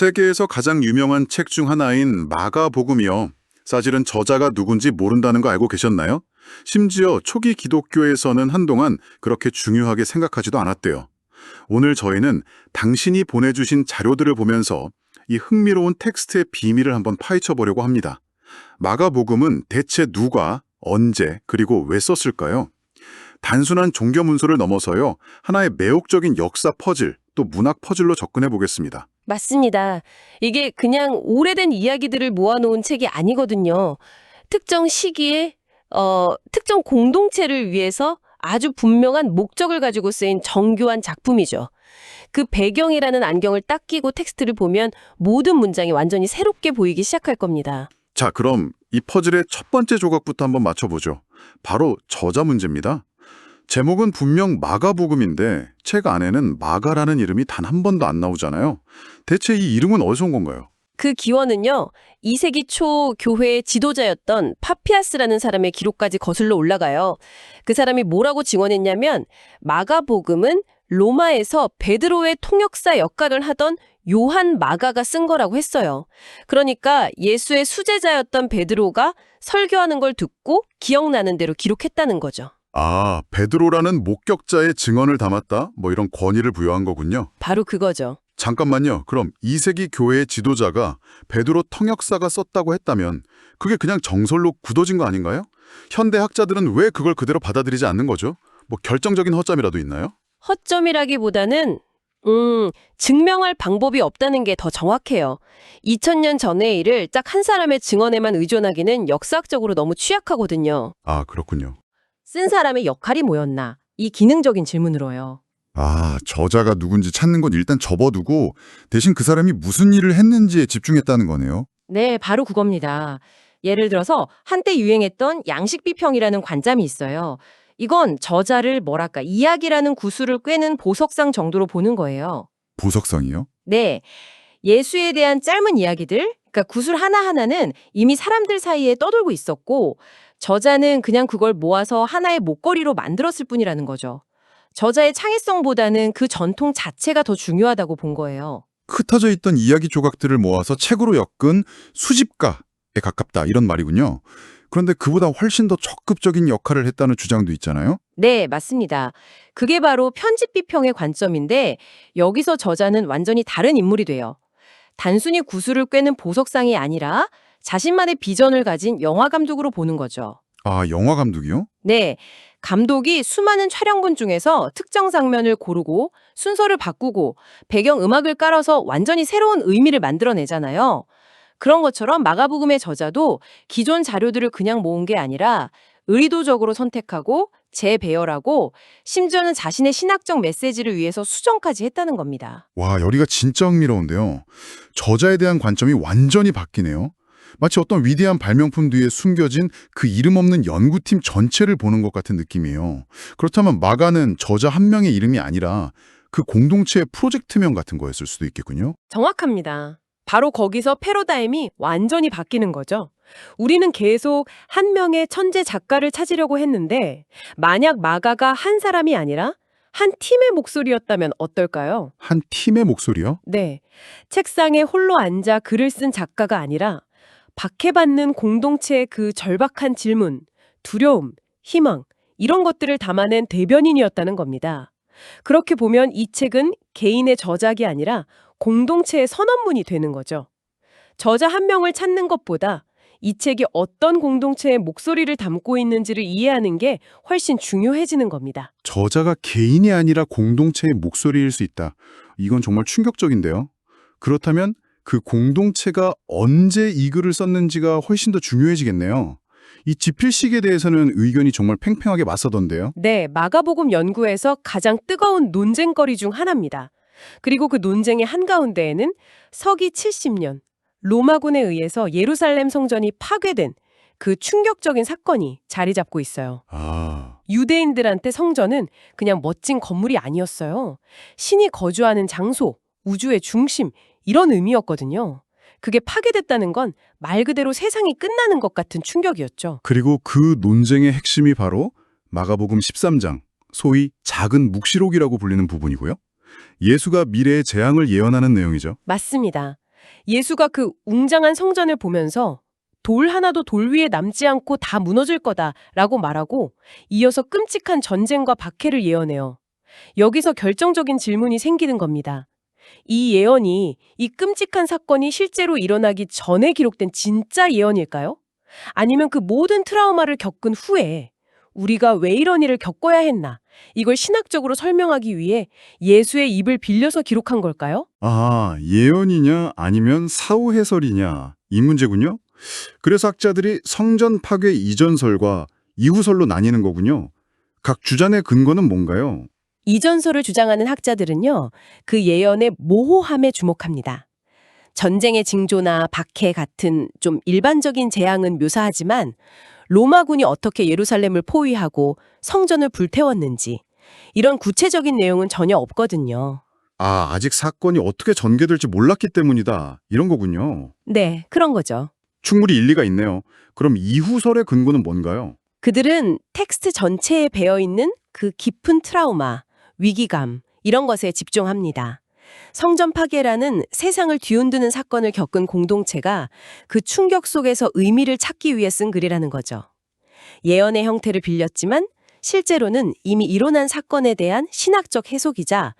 세계에서 가장 유명한 책 중 하나인 마가복음이요. 사실은 저자가 누군지 모른다는 거 알고 계셨나요? 심지어 초기 기독교에서는 한동안 그렇게 중요하게 생각하지도 않았대요. 오늘 저희는 당신이 보내주신 자료들을 보면서 이 흥미로운 텍스트의 비밀을 한번 파헤쳐 보려고 합니다. 마가복음은 대체 누가, 언제, 그리고 왜 썼을까요? 단순한 종교 문서를 넘어서요, 하나의 매혹적인 역사 퍼즐, 또 문학 퍼즐로 접근해 보겠습니다. 맞습니다. 이게 그냥 오래된 이야기들을 모아놓은 책이 아니거든요. 특정 시기에 특정 공동체를 위해서 아주 분명한 목적을 가지고 쓰인 정교한 작품이죠. 그 배경이라는 안경을 딱 끼고 텍스트를 보면 모든 문장이 완전히 새롭게 보이기 시작할 겁니다. 자, 그럼 이 퍼즐의 첫 번째 조각부터 한번 맞춰보죠. 바로 저자 문제입니다. 제목은 분명 마가복음인데 책 안에는 마가라는 이름이 단 한 번도 안 나오잖아요. 대체 이 이름은 어디서 온 건가요? 그 기원은요, 2세기 초 교회의 지도자였던 파피아스라는 사람의 기록까지 거슬러 올라가요. 그 사람이 뭐라고 증언했냐면 마가복음은 로마에서 베드로의 통역사 역할을 하던 요한 마가가 쓴 거라고 했어요. 그러니까 예수의 수제자였던 베드로가 설교하는 걸 듣고 기억나는 대로 기록했다는 거죠. 아, 베드로라는 목격자의 증언을 담았다? 뭐 이런 권위를 부여한 거군요. 바로 그거죠. 잠깐만요. 그럼 2세기 교회의 지도자가 베드로 통역사가 썼다고 했다면 그게 그냥 정설로 굳어진 거 아닌가요? 현대 학자들은 왜 그걸 그대로 받아들이지 않는 거죠? 뭐 결정적인 허점이라도 있나요? 허점이라기보다는 증명할 방법이 없다는 게 더 정확해요. 2000년 전의 일을 딱 한 사람의 증언에만 의존하기는 역사학적으로 너무 취약하거든요. 아, 그렇군요. 쓴 사람의 역할이 뭐였나? 이 기능적인 질문으로요. 아, 저자가 누군지 찾는 건 일단 접어두고 대신 그 사람이 무슨 일을 했는지에 집중했다는 거네요. 네, 바로 그겁니다. 예를 들어서 한때 유행했던 양식 비평이라는 관점이 있어요. 이건 저자를 이야기라는 구술을 꿰는 보석상 정도로 보는 거예요. 보석성이요? 네, 예수에 대한 짧은 이야기들, 그러니까 구술 하나하나는 이미 사람들 사이에 떠돌고 있었고 저자는 그냥 그걸 모아서 하나의 목걸이로 만들었을 뿐이라는 거죠. 저자의 창의성보다는 그 전통 자체가 더 중요하다고 본 거예요. 흩어져 있던 이야기 조각들을 모아서 책으로 엮은 수집가에 가깝다 이런 말이군요. 그런데 그보다 훨씬 더 적극적인 역할을 했다는 주장도 있잖아요. 네, 맞습니다. 그게 바로 편집 비평의 관점인데 여기서 저자는 완전히 다른 인물이 돼요. 단순히 구술을 꿰는 보석상이 아니라 자신만의 비전을 가진 영화 감독으로 보는 거죠. 아, 영화 감독이요? 네, 감독이 수많은 촬영본 중에서 특정 장면을 고르고 순서를 바꾸고 배경 음악을 깔아서 완전히 새로운 의미를 만들어내잖아요. 그런 것처럼 마가복음의 저자도 기존 자료들을 그냥 모은 게 아니라 의도적으로 선택하고 재배열하고 심지어는 자신의 신학적 메시지를 위해서 수정까지 했다는 겁니다. 와, 열이가 진짜 흥미로운데요. 저자에 대한 관점이 완전히 바뀌네요. 마치 어떤 위대한 발명품 뒤에 숨겨진 그 이름 없는 연구팀 전체를 보는 것 같은 느낌이에요. 그렇다면 마가는 저자 한 명의 이름이 아니라 그 공동체의 프로젝트명 같은 거였을 수도 있겠군요. 정확합니다. 바로 거기서 패러다임이 완전히 바뀌는 거죠. 우리는 계속 한 명의 천재 작가를 찾으려고 했는데 만약 마가가 한 사람이 아니라 한 팀의 목소리였다면 어떨까요? 한 팀의 목소리요? 네, 책상에 홀로 앉아 글을 쓴 작가가 아니라 박해받는 공동체의 그 절박한 질문, 두려움, 희망 이런 것들을 담아낸 대변인이었다는 겁니다. 그렇게 보면 이 책은 개인의 저작이 아니라 공동체의 선언문이 되는 거죠. 저자 한 명을 찾는 것보다 이 책이 어떤 공동체의 목소리를 담고 있는지를 이해하는 게 훨씬 중요해지는 겁니다. 저자가 개인이 아니라 공동체의 목소리일 수 있다. 이건 정말 충격적인데요. 그렇다면 그 공동체가 언제 이 글을 썼는지가 훨씬 더 중요해지겠네요. 이 지필식에 대해서는 의견이 정말 팽팽하게 맞서던데요. 네, 마가복음 연구에서 가장 뜨거운 논쟁거리 중 하나입니다. 그리고 그 논쟁의 한가운데에는 서기 70년 로마군에 의해서 예루살렘 성전이 파괴된 그 충격적인 사건이 자리 잡고 있어요. 아, 유대인들한테 성전은 그냥 멋진 건물이 아니었어요. 신이 거주하는 장소, 우주의 중심 이런 의미였거든요. 그게 파괴됐다는 건 말 그대로 세상이 끝나는 것 같은 충격이었죠. 그리고 그 논쟁의 핵심이 바로 마가복음 13장, 소위 작은 묵시록이라고 불리는 부분이고요. 예수가 미래의 재앙을 예언하는 내용이죠. 맞습니다. 예수가 그 웅장한 성전을 보면서 돌 하나도 돌 위에 남지 않고 다 무너질 거다라고 말하고 이어서 끔찍한 전쟁과 박해를 예언해요. 여기서 결정적인 질문이 생기는 겁니다. 이 예언이, 이 끔찍한 사건이 실제로 일어나기 전에 기록된 진짜 예언일까요? 아니면 그 모든 트라우마를 겪은 후에 우리가 왜 이런 일을 겪어야 했나? 이걸 신학적으로 설명하기 위해 예수의 입을 빌려서 기록한 걸까요? 아, 예언이냐 아니면 사후 해설이냐 이 문제군요. 그래서 학자들이 성전 파괴 이전설과 이후설로 나뉘는 거군요. 각 주장의 근거는 뭔가요? 이전설을 주장하는 학자들은요, 그 예언의 모호함에 주목합니다. 전쟁의 징조나 박해 같은 좀 일반적인 재앙은 묘사하지만 로마군이 어떻게 예루살렘을 포위하고 성전을 불태웠는지 이런 구체적인 내용은 전혀 없거든요. 아, 아직 사건이 어떻게 전개될지 몰랐기 때문이다. 이런 거군요. 네, 그런 거죠. 충분히 일리가 있네요. 그럼 이후설의 근거는 뭔가요? 그들은 텍스트 전체에 배어있는 그 깊은 트라우마, 위기감 이런 것에 집중합니다. 성전 파괴라는 세상을 뒤흔드는 사건을 겪은 공동체가 그 충격 속에서 의미를 찾기 위해 쓴 글이라는 거죠. 예언의 형태를 빌렸지만 실제로는 이미 일어난 사건에 대한 신학적 해석이자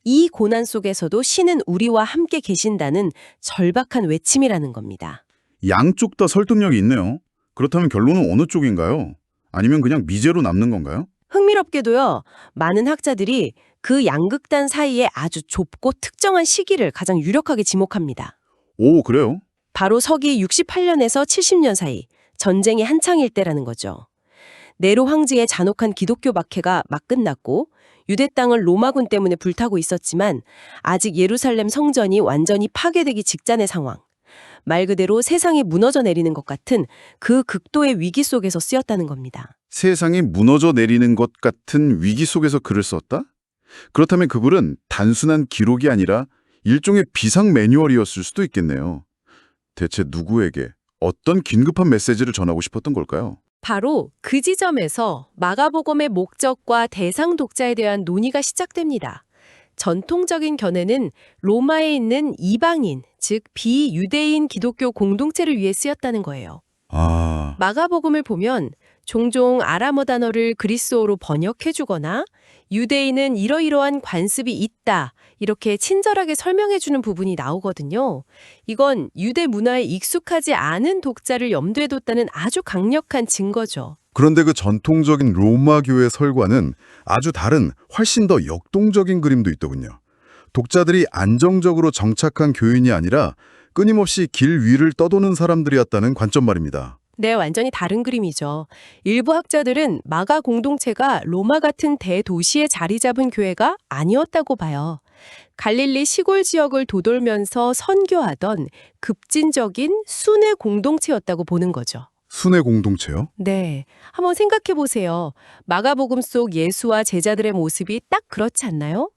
이 고난 속에서도 신은 우리와 함께 계신다는 절박한 외침이라는 겁니다. 양쪽 다 설득력이 있네요. 그렇다면 결론은 어느 쪽인가요? 아니면 그냥 미제로 남는 건가요? 흥미롭게도요, 많은 학자들이 그 양극단 사이에 아주 좁고 특정한 시기를 가장 유력하게 지목합니다. 오, 그래요? 바로 서기 68년에서 70년 사이, 전쟁이 한창일 때라는 거죠. 네로 황제의 잔혹한 기독교 박해가 막 끝났고 유대 땅을 로마군 때문에 불타고 있었지만 아직 예루살렘 성전이 완전히 파괴되기 직전의 상황. 말 그대로 세상이 무너져 내리는 것 같은 그 극도의 위기 속에서 쓰였다는 겁니다. 세상이 무너져 내리는 것 같은 위기 속에서 글을 썼다? 그렇다면 그 글은 단순한 기록이 아니라 일종의 비상 매뉴얼이었을 수도 있겠네요. 대체 누구에게 어떤 긴급한 메시지를 전하고 싶었던 걸까요? 바로 그 지점에서 마가복음의 목적과 대상 독자에 대한 논의가 시작됩니다. 전통적인 견해는 로마에 있는 이방인, 즉 비유대인 기독교 공동체를 위해 쓰였다는 거예요. 아, 마가복음을 보면 종종 아람어 단어를 그리스어로 번역해주거나 유대인은 이러이러한 관습이 있다 이렇게 친절하게 설명해주는 부분이 나오거든요. 이건 유대 문화에 익숙하지 않은 독자를 염두에 뒀다는 아주 강력한 증거죠. 그런데 그 전통적인 로마 교회 설과는 아주 다른 훨씬 더 역동적인 그림도 있더군요. 독자들이 안정적으로 정착한 교인이 아니라 끊임없이 길 위를 떠도는 사람들이었다는 관점 말입니다. 네, 완전히 다른 그림이죠. 일부 학자들은 마가 공동체가 로마 같은 대도시에 자리 잡은 교회가 아니었다고 봐요. 갈릴리 시골 지역을 도돌면서 선교하던 급진적인 순회 공동체였다고 보는 거죠. 순회 공동체요? 네, 한번 생각해 보세요. 마가복음 속 예수와 제자들의 모습이 딱 그렇지 않나요?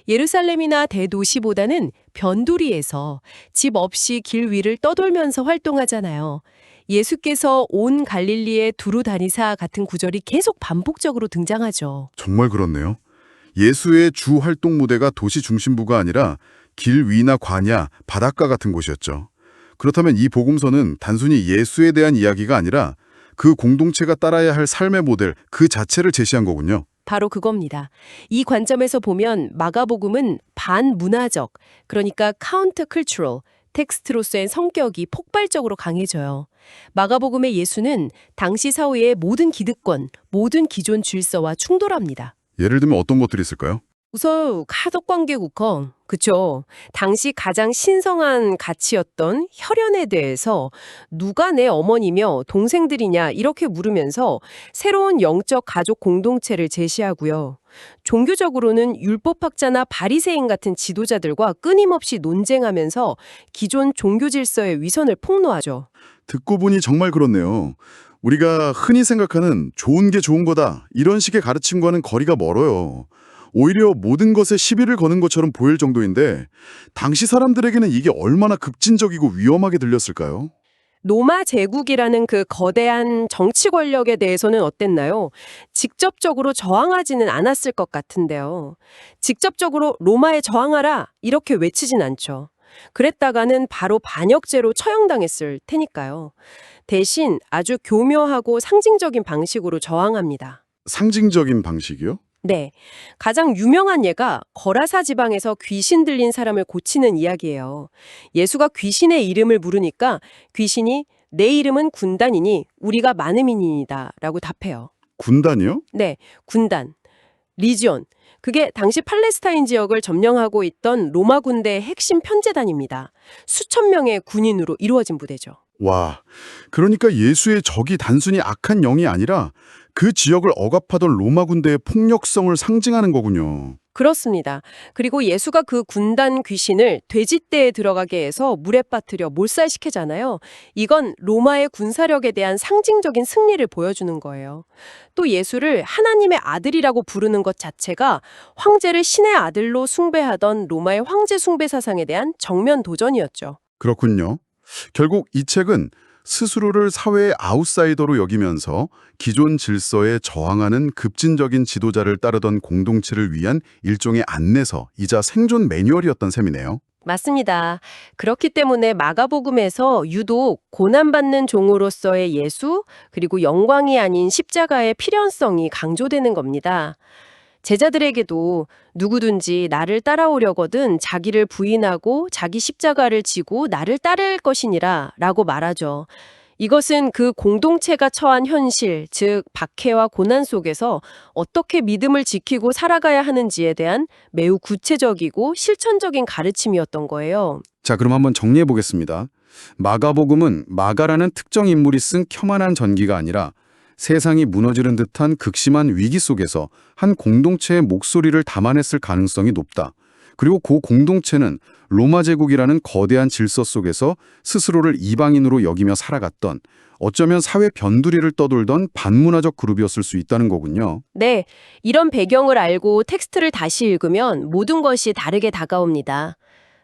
예루살렘이나 대도시보다는 변두리에서 집 없이 길 위를 떠돌면서 활동하잖아요. 예수께서 온 갈릴리에 두루 다니사 같은 구절이 계속 반복적으로 등장하죠. 정말 그렇네요. 예수의 주 활동 무대가 도시 중심부가 아니라 길 위나 관야, 바닷가 같은 곳이었죠. 그렇다면 이 복음서는 단순히 예수에 대한 이야기가 아니라 그 공동체가 따라야 할 삶의 모델 그 자체를 제시한 거군요. 바로 그겁니다. 이 관점에서 보면 마가복음은 반문화적, 그러니까 카운터 컬처럴 텍스트로서의 성격이 폭발적으로 강해져요. 마가복음의 예수는 당시 사회의 모든 기득권, 모든 기존 질서와 충돌합니다. 예를 들면 어떤 것들이 있을까요? 우선 가족관계국헌, 그쵸? 당시 가장 신성한 가치였던 혈연에 대해서 누가 내 어머니며 동생들이냐 이렇게 물으면서 새로운 영적 가족 공동체를 제시하고요. 종교적으로는 율법학자나 바리새인 같은 지도자들과 끊임없이 논쟁하면서 기존 종교 질서의 위선을 폭로하죠. 듣고 보니 정말 그렇네요. 우리가 흔히 생각하는 좋은 게 좋은 거다 이런 식의 가르침과는 거리가 멀어요. 오히려 모든 것에 시비를 거는 것처럼 보일 정도인데 당시 사람들에게는 이게 얼마나 급진적이고 위험하게 들렸을까요? 로마 제국이라는 그 거대한 정치 권력에 대해서는 어땠나요? 직접적으로 저항하지는 않았을 것 같은데요. 직접적으로 로마에 저항하라 이렇게 외치진 않죠. 그랬다가는 바로 반역죄로 처형당했을 테니까요. 대신 아주 교묘하고 상징적인 방식으로 저항합니다. 상징적인 방식이요? 네. 가장 유명한 예가 거라사 지방에서 귀신 들린 사람을 고치는 이야기예요. 예수가 귀신의 이름을 물으니까 귀신이 내 이름은 군단이니 우리가 많음이니이다 라고 답해요. 군단이요? 네, 군단, 리지온. 그게 당시 팔레스타인 지역을 점령하고 있던 로마 군대의 핵심 편제단입니다. 수천 명의 군인으로 이루어진 부대죠. 와, 그러니까 예수의 적이 단순히 악한 영이 아니라 그 지역을 억압하던 로마 군대의 폭력성을 상징하는 거군요. 그렇습니다. 그리고 예수가 그 군단 귀신을 돼지떼에 들어가게 해서 물에 빠뜨려 몰살시키잖아요. 이건 로마의 군사력에 대한 상징적인 승리를 보여주는 거예요. 또 예수를 하나님의 아들이라고 부르는 것 자체가 황제를 신의 아들로 숭배하던 로마의 황제 숭배 사상에 대한 정면 도전이었죠. 그렇군요. 결국 이 책은 스스로를 사회의 아웃사이더로 여기면서 기존 질서에 저항하는 급진적인 지도자를 따르던 공동체를 위한 일종의 안내서이자 생존 매뉴얼이었던 셈이네요. 맞습니다. 그렇기 때문에 마가복음에서 유독 고난받는 종으로서의 예수, 그리고 영광이 아닌 십자가의 필연성이 강조되는 겁니다. 제자들에게도 누구든지 나를 따라오려거든 자기를 부인하고 자기 십자가를 지고 나를 따를 것이니라 라고 말하죠. 이것은 그 공동체가 처한 현실, 즉 박해와 고난 속에서 어떻게 믿음을 지키고 살아가야 하는지에 대한 매우 구체적이고 실천적인 가르침이었던 거예요. 자, 그럼 한번 정리해 보겠습니다. 마가복음은 마가라는 특정 인물이 쓴 켜만한 전기가 아니라 세상이 무너지는 듯한 극심한 위기 속에서 한 공동체의 목소리를 담아냈을 가능성이 높다. 그리고 그 공동체는 로마 제국이라는 거대한 질서 속에서 스스로를 이방인으로 여기며 살아갔던, 어쩌면 사회 변두리를 떠돌던 반문화적 그룹이었을 수 있다는 거군요. 네, 이런 배경을 알고 텍스트를 다시 읽으면 모든 것이 다르게 다가옵니다.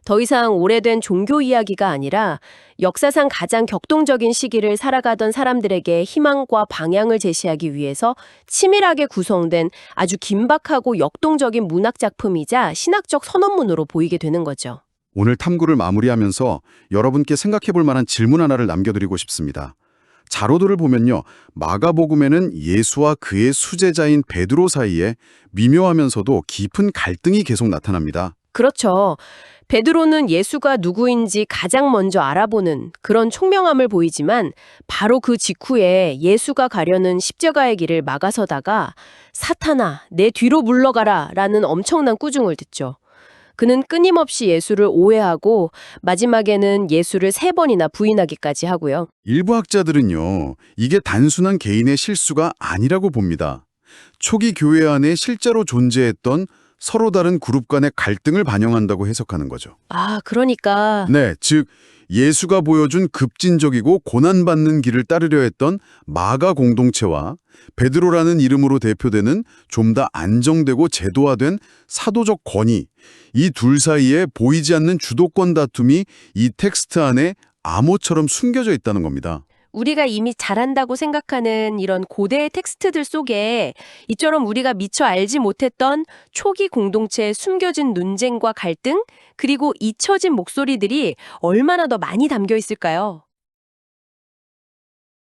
더 이상 오래된 종교 이야기가 아니라 역사상 가장 격동적인 시기를 살아가던 사람들에게 희망과 방향을 제시하기 위해서 치밀하게 구성된 아주 긴박하고 역동적인 문학 작품이자 신학적 선언문으로 보이게 되는 거죠. 오늘 탐구를 마무리하면서 여러분께 생각해 볼 만한 질문 하나를 남겨드리고 싶습니다. 자료들을 보면요, 마가복음에는 예수와 그의 수제자인 베드로 사이에 미묘하면서도 깊은 갈등이 계속 나타납니다. 그렇죠. 베드로는 예수가 누구인지 가장 먼저 알아보는 그런 총명함을 보이지만 바로 그 직후에 예수가 가려는 십자가의 길을 막아서다가 사탄아, 내 뒤로 물러가라 라는 엄청난 꾸중을 듣죠. 그는 끊임없이 예수를 오해하고 마지막에는 예수를 3번이나 부인하기까지 하고요. 일부 학자들은요, 이게 단순한 개인의 실수가 아니라고 봅니다. 초기 교회 안에 실제로 존재했던 서로 다른 그룹 간의 갈등을 반영한다고 해석하는 거죠. 아, 그러니까 네, 즉 예수가 보여준 급진적이고 고난받는 길을 따르려 했던 마가 공동체와 베드로라는 이름으로 대표되는 좀 더 안정되고 제도화된 사도적 권위, 이 둘 사이에 보이지 않는 주도권 다툼이 이 텍스트 안에 암호처럼 숨겨져 있다는 겁니다. 우리가 이미 잘한다고 생각하는 이런 고대의 텍스트들 속에 이처럼 우리가 미처 알지 못했던 초기 공동체의 숨겨진 논쟁과 갈등, 그리고 잊혀진 목소리들이 얼마나 더 많이 담겨 있을까요?